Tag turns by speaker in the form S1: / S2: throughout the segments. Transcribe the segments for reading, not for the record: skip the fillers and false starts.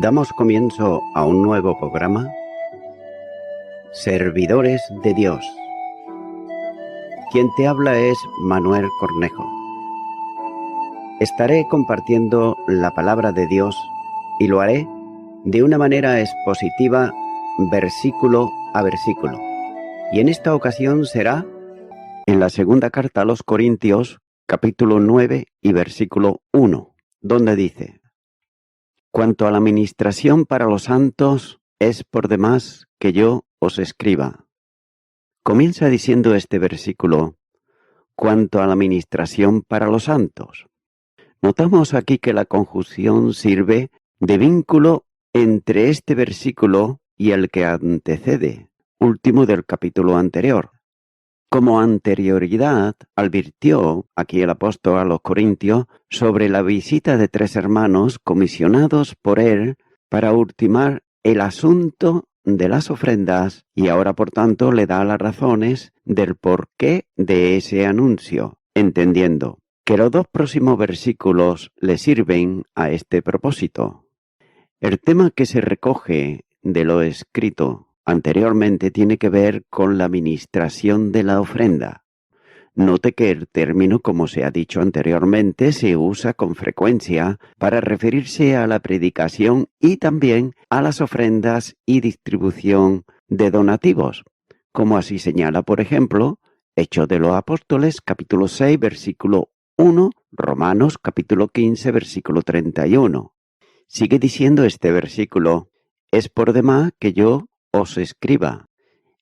S1: Damos comienzo a un nuevo programa, Servidores de Dios. Quien te habla es Manuel Cornejo. Estaré compartiendo la palabra de Dios y lo haré de una manera expositiva, versículo a versículo. Y en esta ocasión será en la segunda carta a los Corintios, capítulo 9 y versículo 1, donde dice: Cuanto a la ministración para los santos, es por demás que yo os escriba. Comienza diciendo este versículo: cuanto a la ministración para los santos. Notamos aquí que la conjunción sirve de vínculo entre este versículo y el que antecede, último del capítulo anterior. Como anterioridad, advirtió aquí el apóstol a los Corintios sobre la visita de 3 hermanos comisionados por él para ultimar el asunto de las ofrendas, y ahora por tanto le da las razones del porqué de ese anuncio, entendiendo que los 2 próximos versículos le sirven a este propósito. El tema que se recoge de lo escrito anteriormente tiene que ver con la ministración de la ofrenda. Note que el término, como se ha dicho anteriormente, se usa con frecuencia para referirse a la predicación y también a las ofrendas y distribución de donativos, como así señala, por ejemplo, Hechos de los Apóstoles, capítulo 6, versículo 1, Romanos, capítulo 15, versículo 31. Sigue diciendo este versículo: es por demás que yo os escriba.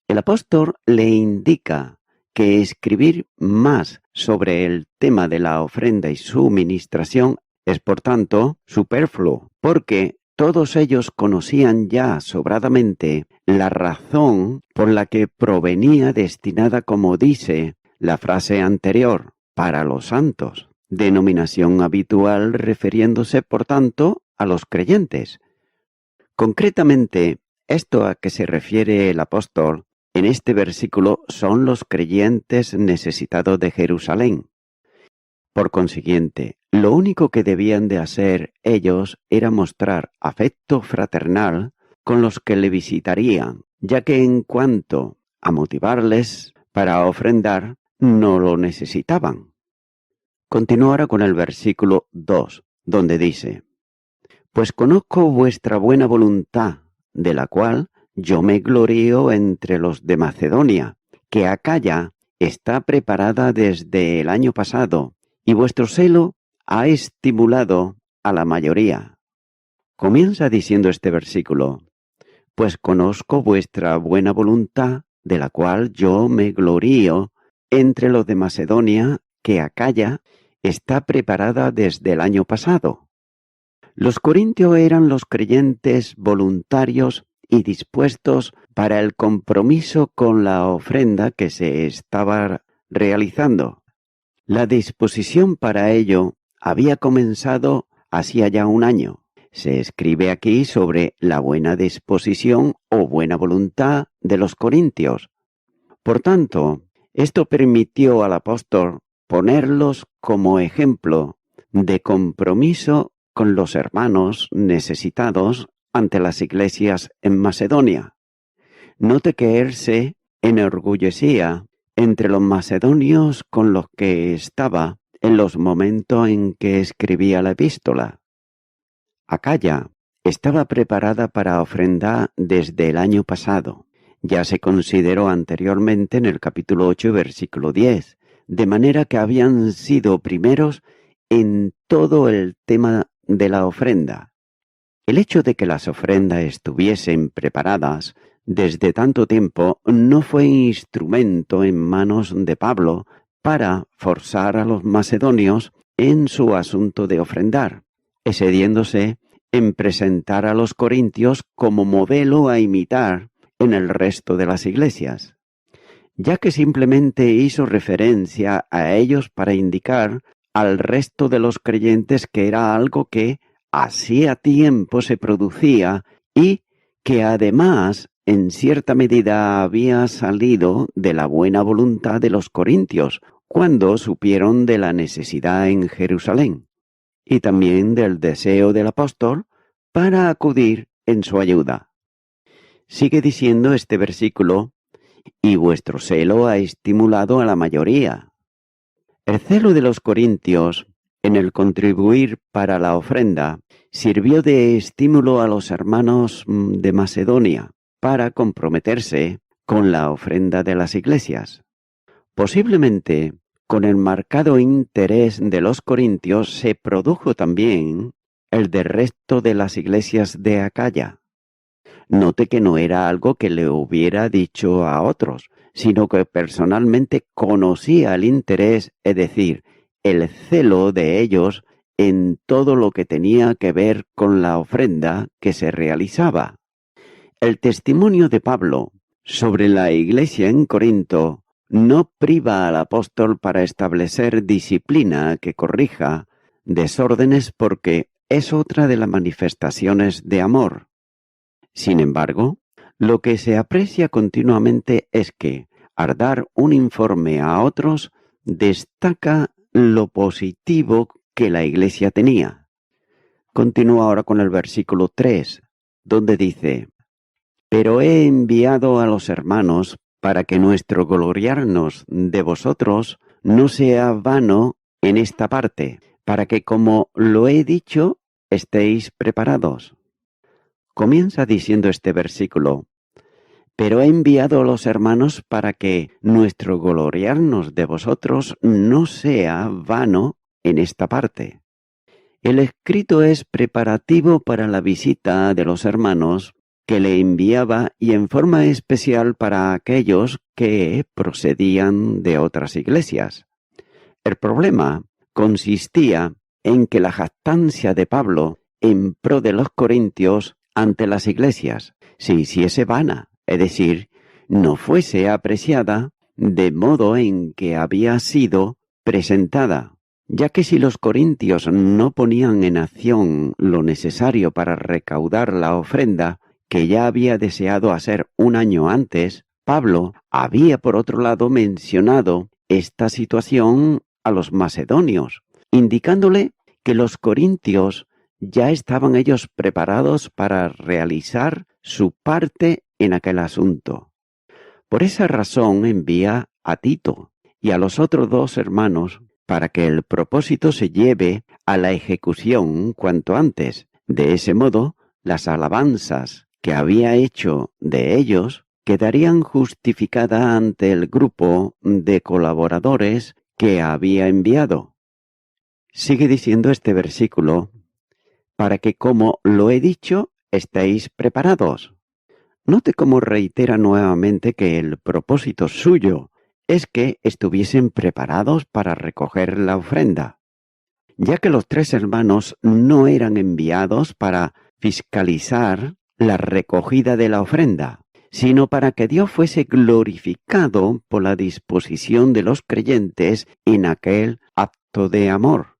S1: El apóstol le indica que escribir más sobre el tema de la ofrenda y su ministración es por tanto superfluo, porque todos ellos conocían ya sobradamente la razón por la que provenía destinada, como dice la frase anterior, para los santos, denominación habitual refiriéndose por tanto a los creyentes. Concretamente, esto a que se refiere el apóstol en este versículo son los creyentes necesitados de Jerusalén. Por consiguiente, lo único que debían de hacer ellos era mostrar afecto fraternal con los que le visitarían, ya que en cuanto a motivarles para ofrendar, no lo necesitaban. Continúo ahora con el versículo 2, donde dice: Pues conozco vuestra buena voluntad, de la cual yo me glorío entre los de Macedonia, que Acaya está preparada desde el año pasado, y vuestro celo ha estimulado a la mayoría. Comienza diciendo este versículo: Pues conozco vuestra buena voluntad, de la cual yo me glorío entre los de Macedonia, que Acaya está preparada desde el año pasado. Los corintios eran los creyentes voluntarios y dispuestos para el compromiso con la ofrenda que se estaba realizando. La disposición para ello había comenzado hacía ya un año. Se escribe aquí sobre la buena disposición o buena voluntad de los corintios. Por tanto, esto permitió al apóstol ponerlos como ejemplo de compromiso con los hermanos necesitados ante las iglesias en Macedonia. Note que él se enorgullecía entre los macedonios con los que estaba en los momentos en que escribía la epístola. Acaya estaba preparada para ofrendar desde el año pasado. Ya se consideró anteriormente en el capítulo 8, versículo 10, de manera que habían sido primeros en todo el tema de la ofrenda. El hecho de que las ofrendas estuviesen preparadas desde tanto tiempo no fue instrumento en manos de Pablo para forzar a los macedonios en su asunto de ofrendar, excediéndose en presentar a los corintios como modelo a imitar en el resto de las iglesias, ya que simplemente hizo referencia a ellos para indicar al resto de los creyentes que era algo que hacía tiempo se producía y que además en cierta medida había salido de la buena voluntad de los corintios cuando supieron de la necesidad en Jerusalén, y también del deseo del apóstol para acudir en su ayuda. Sigue diciendo este versículo, y vuestro celo ha estimulado a la mayoría. El celo de los corintios en el contribuir para la ofrenda sirvió de estímulo a los hermanos de Macedonia para comprometerse con la ofrenda de las iglesias. Posiblemente, con el marcado interés de los corintios se produjo también el del resto de las iglesias de Acaya. Note que no era algo que le hubiera dicho a otros, sino que personalmente conocía el interés, es decir, el celo de ellos en todo lo que tenía que ver con la ofrenda que se realizaba. El testimonio de Pablo sobre la iglesia en Corinto no priva al apóstol para establecer disciplina que corrija desórdenes porque es otra de las manifestaciones de amor. Sin embargo, lo que se aprecia continuamente es que, al dar un informe a otros, destaca lo positivo que la iglesia tenía. Continúa ahora con el versículo 3, donde dice: Pero he enviado a los hermanos para que nuestro gloriarnos de vosotros no sea vano en esta parte, para que, como lo he dicho, estéis preparados. Comienza diciendo este versículo: Pero he enviado a los hermanos para que nuestro gloriarnos de vosotros no sea vano en esta parte. El escrito es preparativo para la visita de los hermanos que le enviaba y en forma especial para aquellos que procedían de otras iglesias. El problema consistía en que la jactancia de Pablo en pro de los corintios ante las iglesias se hiciese vana, es decir, no fuese apreciada de modo en que había sido presentada, ya que si los corintios no ponían en acción lo necesario para recaudar la ofrenda que ya había deseado hacer un año antes, Pablo había por otro lado mencionado esta situación a los macedonios, indicándole que los corintios ya estaban ellos preparados para realizar su parte en aquel asunto. Por esa razón envía a Tito y a los otros dos hermanos para que el propósito se lleve a la ejecución cuanto antes. De ese modo, las alabanzas que había hecho de ellos quedarían justificadas ante el grupo de colaboradores que había enviado. Sigue diciendo este versículo: para que, como lo he dicho, estéis preparados. Note cómo reitera nuevamente que el propósito suyo es que estuviesen preparados para recoger la ofrenda, ya que los tres hermanos no eran enviados para fiscalizar la recogida de la ofrenda, sino para que Dios fuese glorificado por la disposición de los creyentes en aquel acto de amor.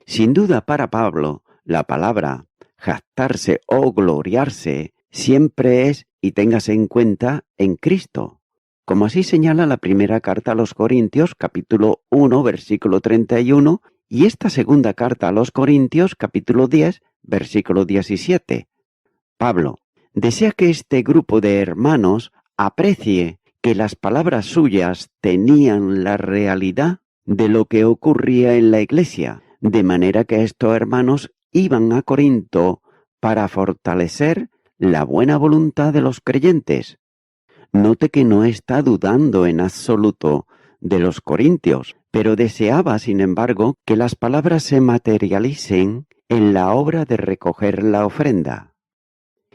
S1: Sin duda para Pablo, la palabra jactarse o gloriarse siempre es, y téngase en cuenta, en Cristo, como así señala la primera carta a los Corintios, capítulo 1, versículo 31, y esta segunda carta a los Corintios, capítulo 10, versículo 17. Pablo desea que este grupo de hermanos aprecie que las palabras suyas tenían la realidad de lo que ocurría en la iglesia, de manera que estos hermanos iban a Corinto para fortalecer la buena voluntad de los creyentes. Note que no está dudando en absoluto de los corintios, pero deseaba, sin embargo, que las palabras se materialicen en la obra de recoger la ofrenda.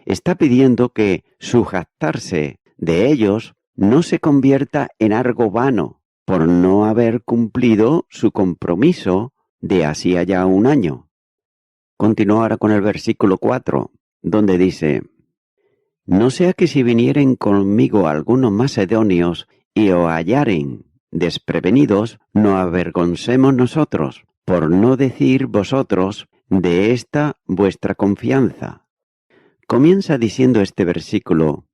S1: Está pidiendo que su jactarse de ellos no se convierta en algo vano por no haber cumplido su compromiso de hacía ya un año. Continúa ahora con el versículo 4, donde dice: No sea que si vinieren conmigo algunos macedonios y os hallaren desprevenidos, no avergoncemos nosotros, por no decir vosotros, de esta vuestra confianza. Comienza diciendo este versículo: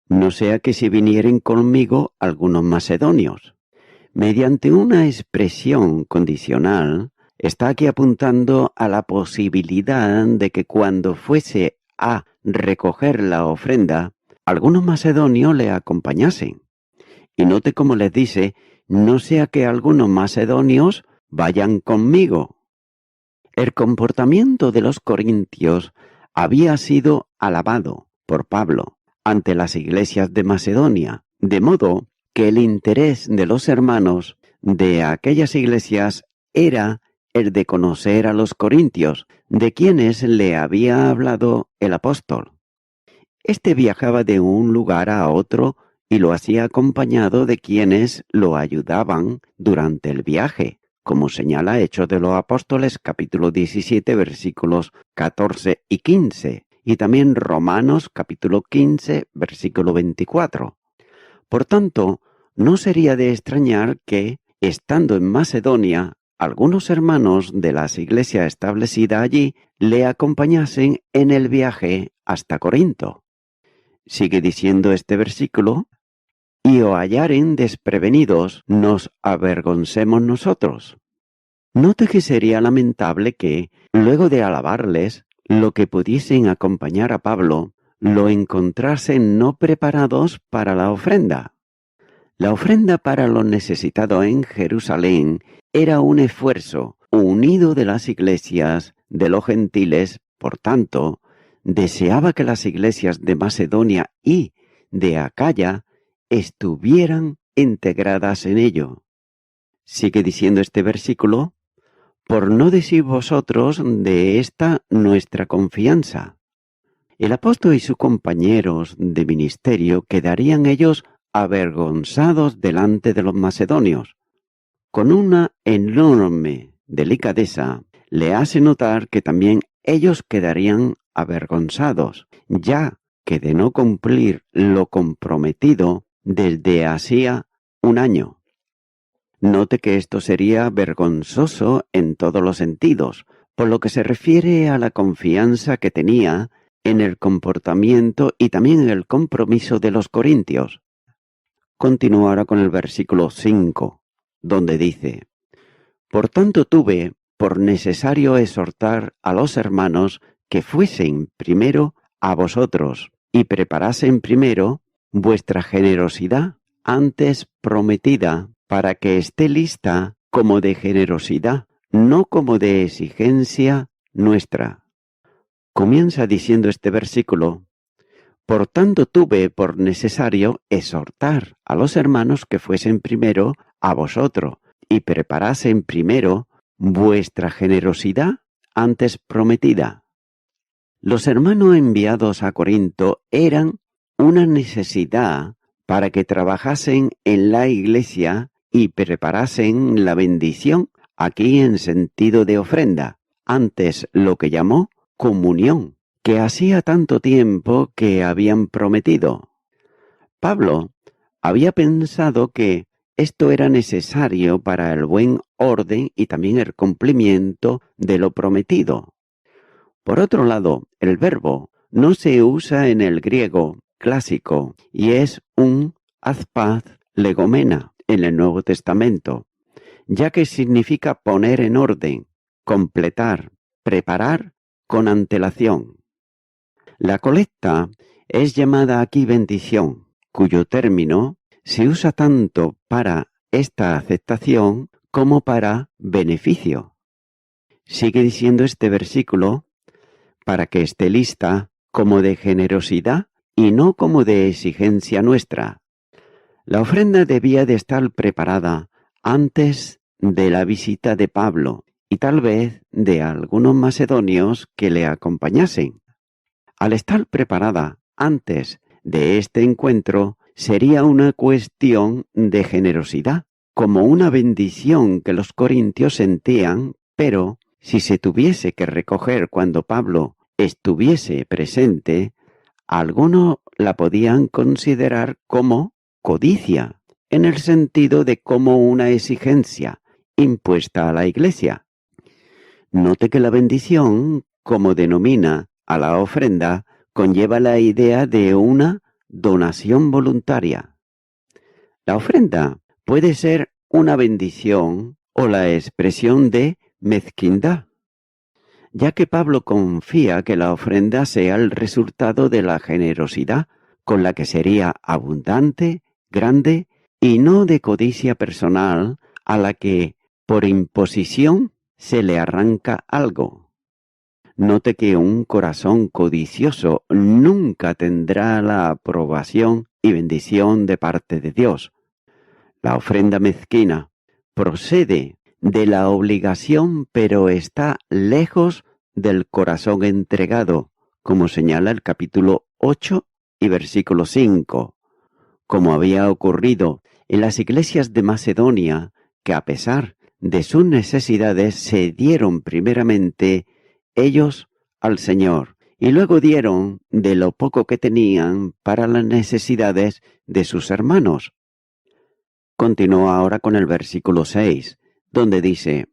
S1: no sea que si vinieren conmigo algunos macedonios. Mediante una expresión condicional, Está aquí apuntando a la posibilidad de que cuando fuese a recoger la ofrenda, algunos macedonios le acompañasen. Y note cómo les dice, no sea que algunos macedonios vayan conmigo. El comportamiento de los corintios había sido alabado por Pablo ante las iglesias de Macedonia, de modo que el interés de los hermanos de aquellas iglesias era el de conocer a los corintios, de quienes le había hablado el apóstol. Este viajaba de un lugar a otro y lo hacía acompañado de quienes lo ayudaban durante el viaje, como señala Hechos de los Apóstoles capítulo 17 versículos 14 y 15, y también Romanos capítulo 15 versículo 24. Por tanto, no sería de extrañar que, estando en Macedonia, algunos hermanos de las iglesias establecidas allí le acompañasen en el viaje hasta Corinto. Sigue diciendo este versículo, y o hallaren desprevenidos, nos avergoncemos nosotros. Note que sería lamentable que, luego de alabarles, lo que pudiesen acompañar a Pablo, lo encontrasen no preparados para la ofrenda. La ofrenda para los necesitados en Jerusalén era un esfuerzo unido de las iglesias de los gentiles, por tanto, deseaba que las iglesias de Macedonia y de Acaya estuvieran integradas en ello. Sigue diciendo este versículo, por no decir vosotros de esta nuestra confianza. El apóstol y sus compañeros de ministerio quedarían ellos avergonzados delante de los macedonios. Con una enorme delicadeza le hace notar que también ellos quedarían avergonzados, ya que de no cumplir lo comprometido desde hacía un año. Note que esto sería vergonzoso en todos los sentidos, por lo que se refiere a la confianza que tenía en el comportamiento y también en el compromiso de los corintios. Continúa ahora con el versículo 5, donde dice, por tanto tuve por necesario exhortar a los hermanos que fuesen primero a vosotros y preparasen primero vuestra generosidad antes prometida, para que esté lista como de generosidad, no como de exigencia nuestra. Comienza diciendo este versículo, por tanto tuve por necesario exhortar a los hermanos que fuesen primero a vosotros y preparasen primero vuestra generosidad antes prometida. Los hermanos enviados a Corinto eran una necesidad para que trabajasen en la iglesia y preparasen la bendición, aquí en sentido de ofrenda, antes lo que llamó comunión, que hacía tanto tiempo que habían prometido. Pablo había pensado que esto era necesario para el buen orden y también el cumplimiento de lo prometido. Por otro lado, el verbo no se usa en el griego clásico y es un azpaz legomena en el Nuevo Testamento, ya que significa poner en orden, completar, preparar con antelación. La colecta es llamada aquí bendición, cuyo término se usa tanto para esta aceptación como para beneficio. Sigue diciendo este versículo, para que esté lista como de generosidad y no como de exigencia nuestra. La ofrenda debía de estar preparada antes de la visita de Pablo y tal vez de algunos macedonios que le acompañasen. Al estar preparada antes de este encuentro, sería una cuestión de generosidad, como una bendición que los corintios sentían, pero si se tuviese que recoger cuando Pablo estuviese presente, algunos la podían considerar como codicia, en el sentido de como una exigencia impuesta a la iglesia. Note que la bendición, como denomina a la ofrenda, conlleva la idea de una donación voluntaria. La ofrenda puede ser una bendición o la expresión de mezquindad, ya que Pablo confía que la ofrenda sea el resultado de la generosidad con la que sería abundante, grande y no de codicia personal a la que por imposición se le arranca algo. Note que un corazón codicioso nunca tendrá la aprobación y bendición de parte de Dios. La ofrenda mezquina procede de la obligación, pero está lejos del corazón entregado, como señala el capítulo 8 y versículo 5, como había ocurrido en las iglesias de Macedonia, que a pesar de sus necesidades se dieron primeramente ellos al Señor y luego dieron de lo poco que tenían para las necesidades de sus hermanos. Continúa ahora con el versículo 6, donde dice: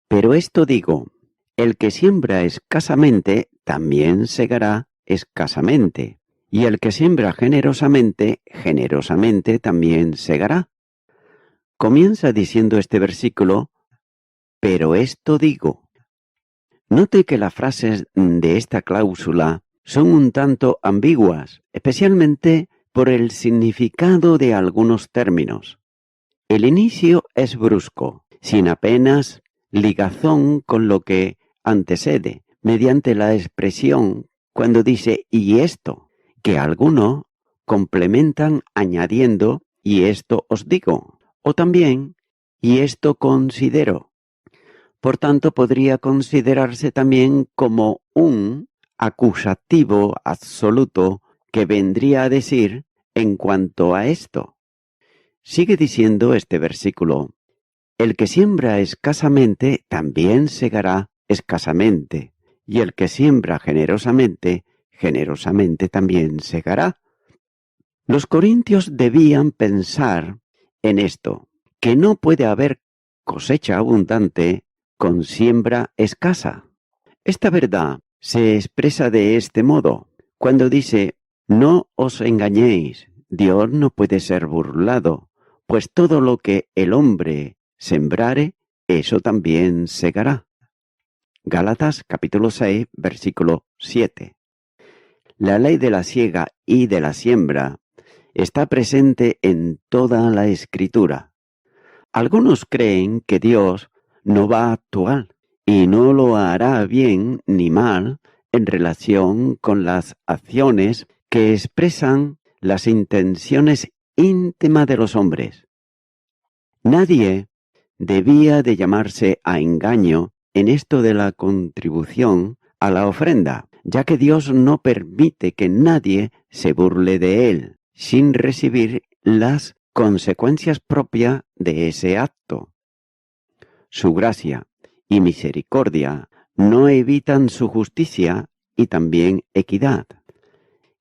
S1: Pero esto digo, el que siembra escasamente, también segará escasamente, y el que siembra generosamente, generosamente también segará. Comienza diciendo este versículo: pero esto digo. Note que las frases de esta cláusula son un tanto ambiguas, especialmente por el significado de algunos términos. El inicio es brusco, sin apenas ligazón con lo que antecede, mediante la expresión cuando dice «y esto», que algunos complementan añadiendo «y esto os digo», o también «y esto considero». Por tanto, podría considerarse también como un acusativo absoluto que vendría a decir «en cuanto a esto». Sigue diciendo este versículo: el que siembra escasamente también segará escasamente, y el que siembra generosamente, generosamente también segará. Los corintios debían pensar en esto, que no puede haber cosecha abundante con siembra escasa. Esta verdad se expresa de este modo, cuando dice: no os engañéis, Dios no puede ser burlado, pues todo lo que el hombre sembrare, eso también segará. Gálatas capítulo 6, versículo 7. La ley de la siega y de la siembra está presente en toda la Escritura. Algunos creen que Dios no va a actuar y no lo hará bien ni mal en relación con las acciones que expresan las intenciones íntimas de los hombres. Nadie debía de llamarse a engaño en esto de la contribución a la ofrenda, ya que Dios no permite que nadie se burle de él, sin recibir las consecuencias propias de ese acto. Su gracia y misericordia no evitan su justicia y también equidad.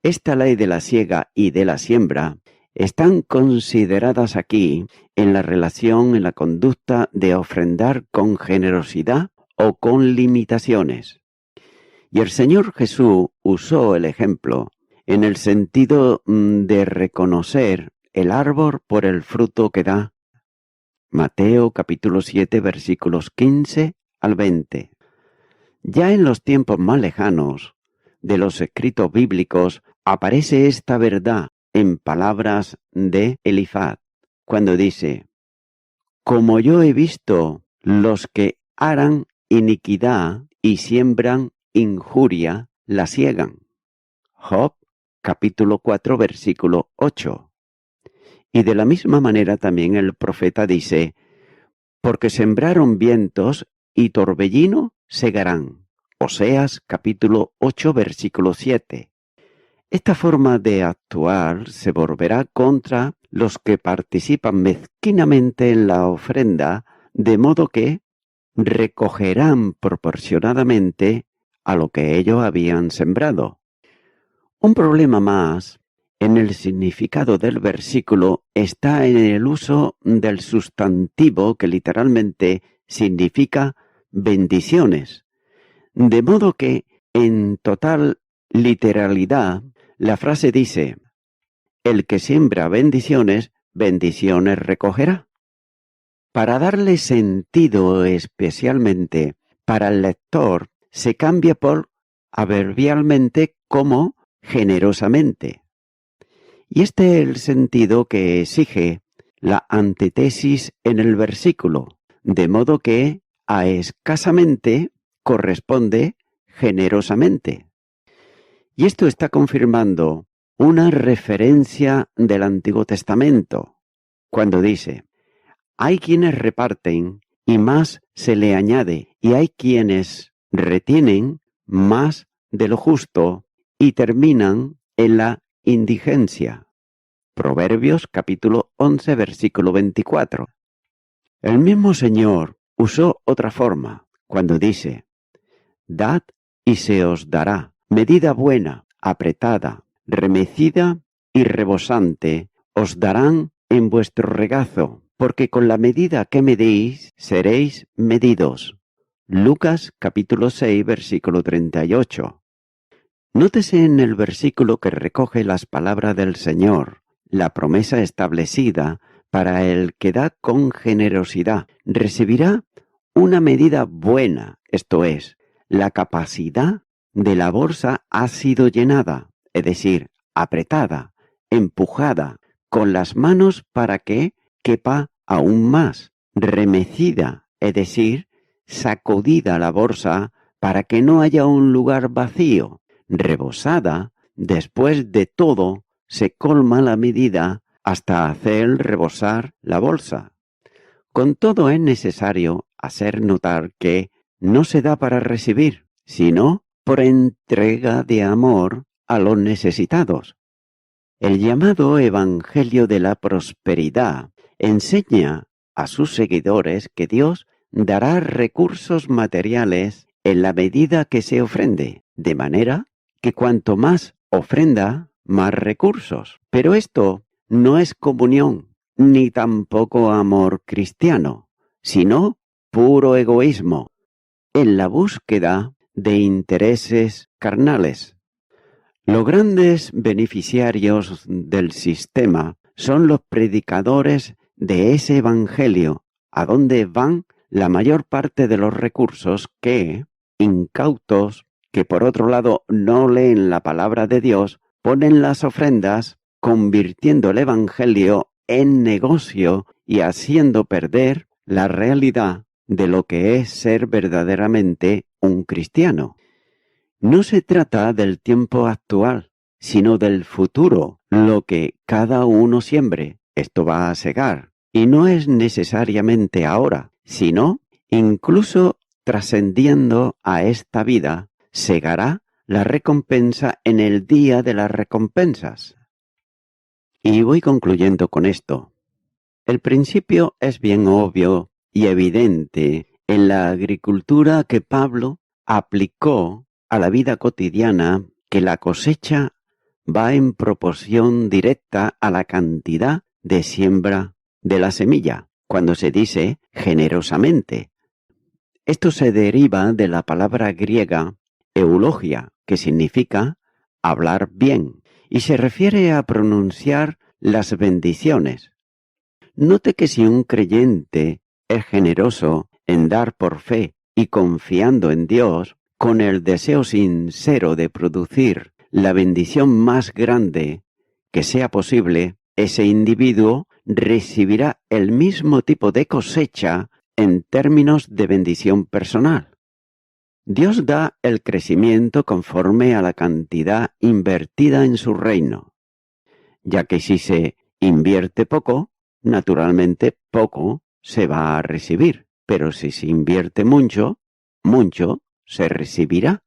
S1: Esta ley de la siega y de la siembra están consideradas aquí en la relación en la conducta de ofrendar con generosidad o con limitaciones. Y el Señor Jesús usó el ejemplo en el sentido de reconocer el árbol por el fruto que da. Mateo capítulo 7 versículos 15 al 20. Ya en los tiempos más lejanos de los escritos bíblicos aparece esta verdad en palabras de Elifaz, cuando dice: como yo he visto los que harán iniquidad y siembran injuria, la siegan. Job capítulo 4 versículo 8. Y de la misma manera también el profeta dice: porque sembraron vientos y torbellino segarán. Oseas capítulo 8 versículo 7. Esta forma de actuar se volverá contra los que participan mezquinamente en la ofrenda, de modo que recogerán proporcionadamente a lo que ellos habían sembrado. Un problema más en el significado del versículo está en el uso del sustantivo que literalmente significa bendiciones, de modo que en total literalidad la frase dice: el que siembra bendiciones, bendiciones recogerá. Para darle sentido especialmente para el lector, se cambia por adverbialmente como generosamente. Y este es el sentido que exige la antítesis en el versículo, de modo que a escasamente corresponde generosamente. Y esto está confirmando una referencia del Antiguo Testamento, cuando dice: hay quienes reparten y más se le añade, y hay quienes retienen más de lo justo y terminan en la indigencia. Proverbios capítulo 11, versículo 24. El mismo Señor usó otra forma cuando dice: dad y se os dará, medida buena, apretada, remecida y rebosante, os darán en vuestro regazo, porque con la medida que medís seréis medidos. Lucas capítulo 6, versículo 38. Nótese en el versículo que recoge las palabras del Señor, la promesa establecida para el que da con generosidad. Recibirá una medida buena, esto es, la capacidad de la bolsa ha sido llenada, es decir, apretada, empujada con las manos para que quepa aún más, remecida, es decir, sacudida la bolsa para que no haya un lugar vacío, rebosada, después de todo se colma la medida hasta hacer rebosar la bolsa. Con todo es necesario hacer notar que no se da para recibir, sino por entrega de amor a los necesitados. El llamado Evangelio de la Prosperidad enseña a sus seguidores que Dios dará recursos materiales en la medida que se ofrende, de manera que cuanto más ofrenda, más recursos. Pero esto no es comunión, ni tampoco amor cristiano, sino puro egoísmo, en la búsqueda de intereses carnales. Los grandes beneficiarios del sistema son los predicadores de ese evangelio, a donde van la mayor parte de los recursos que, incautos, que por otro lado no leen la palabra de Dios, ponen las ofrendas, convirtiendo el evangelio en negocio y haciendo perder la realidad de lo que es ser verdaderamente un cristiano. No se trata del tiempo actual, sino del futuro. Lo que cada uno siembre, esto va a segar. Y no es necesariamente ahora, sino incluso trascendiendo a esta vida, segará la recompensa en el día de las recompensas. Y voy concluyendo con esto. El principio es bien obvio y evidente en la agricultura que Pablo aplicó a la vida cotidiana, que la cosecha va en proporción directa a la cantidad de siembra de la semilla, cuando se dice generosamente. Esto se deriva de la palabra griega eulogia, que significa hablar bien, y se refiere a pronunciar las bendiciones. Note que si un creyente es generoso en dar por fe y confiando en Dios, con el deseo sincero de producir la bendición más grande que sea posible, ese individuo recibirá el mismo tipo de cosecha en términos de bendición personal. Dios da el crecimiento conforme a la cantidad invertida en su reino, ya que si se invierte poco, naturalmente poco se va a recibir, pero si se invierte mucho, mucho se recibirá.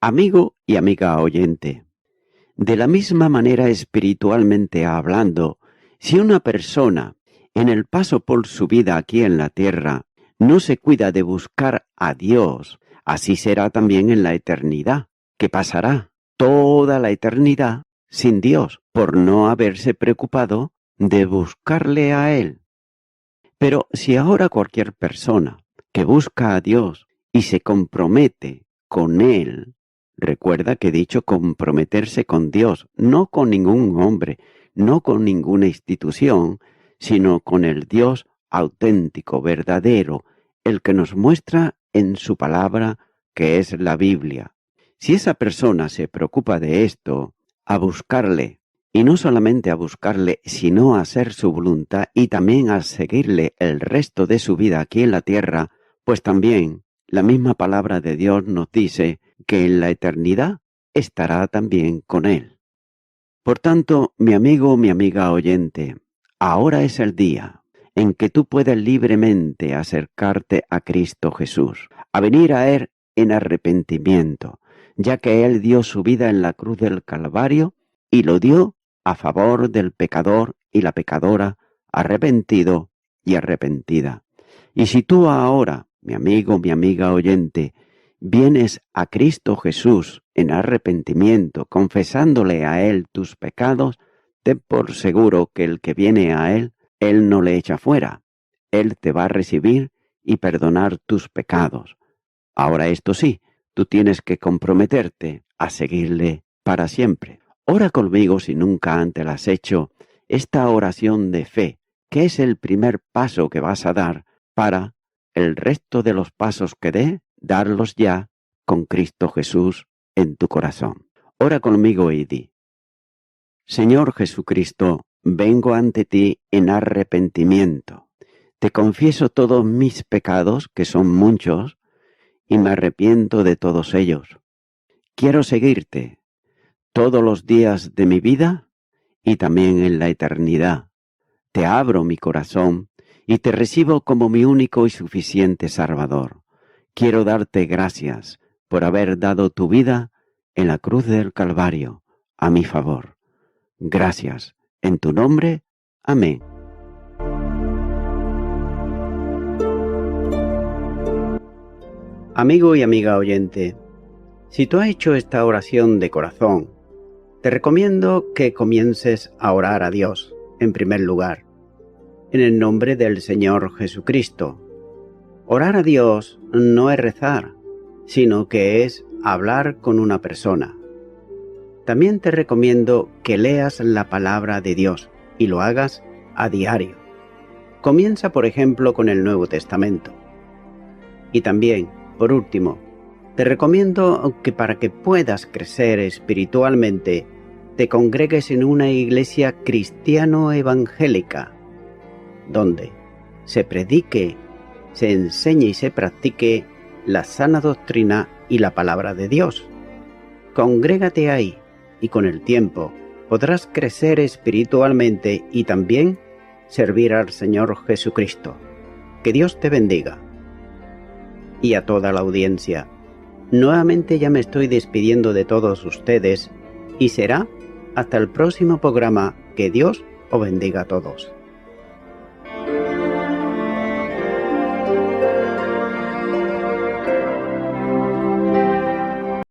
S1: Amigo y amiga oyente, de la misma manera espiritualmente hablando, si una persona en el paso por su vida aquí en la tierra no se cuida de buscar a Dios, así será también en la eternidad, que pasará toda la eternidad sin Dios por no haberse preocupado de buscarle a Él. Pero si ahora cualquier persona que busca a Dios y se compromete con Él, recuerda que he dicho comprometerse con Dios, no con ningún hombre, no con ninguna institución, sino con el Dios auténtico, verdadero, el que nos muestra en su palabra, que es la Biblia. Si esa persona se preocupa de esto, a buscarle, y no solamente a buscarle, sino a hacer su voluntad y también a seguirle el resto de su vida aquí en la tierra, pues también la misma palabra de Dios nos dice que en la eternidad estará también con él. Por tanto, mi amigo, mi amiga oyente, ahora es el día en que tú puedes libremente acercarte a Cristo Jesús, a venir a Él en arrepentimiento, ya que Él dio su vida en la cruz del Calvario y lo dio a favor del pecador y la pecadora, arrepentido y arrepentida. Y si tú ahora, mi amigo, mi amiga oyente, vienes a Cristo Jesús en arrepentimiento, confesándole a Él tus pecados, ten por seguro que el que viene a Él no le echa fuera. Él te va a recibir y perdonar tus pecados. Ahora esto sí, tú tienes que comprometerte a seguirle para siempre. Ora conmigo si nunca antes la has hecho, esta oración de fe, que es el primer paso que vas a dar para el resto de los pasos que dé, darlos ya con Cristo Jesús en tu corazón. Ora conmigo y di: Señor Jesucristo, vengo ante ti en arrepentimiento. Te confieso todos mis pecados, que son muchos, y me arrepiento de todos ellos. Quiero seguirte todos los días de mi vida y también en la eternidad. Te abro mi corazón y te recibo como mi único y suficiente Salvador. Quiero darte gracias por haber dado tu vida en la cruz del Calvario a mi favor. Gracias. En tu nombre. Amén. Amigo y amiga oyente, si tú has hecho esta oración de corazón, te recomiendo que comiences a orar a Dios, en primer lugar, en el nombre del Señor Jesucristo. Orar a Dios no es rezar, sino que es hablar con una persona. También te recomiendo que leas la palabra de Dios y lo hagas a diario. Comienza, por ejemplo, con el Nuevo Testamento. Y también, por último, te recomiendo que para que puedas crecer espiritualmente, te congregues en una iglesia cristiano-evangélica, donde se predique, se enseñe y se practique la sana doctrina y la palabra de Dios. Congrégate ahí y con el tiempo podrás crecer espiritualmente y también servir al Señor Jesucristo. Que Dios te bendiga. Y a toda la audiencia, nuevamente ya me estoy despidiendo de todos ustedes y será hasta el próximo programa. Que Dios os bendiga a todos.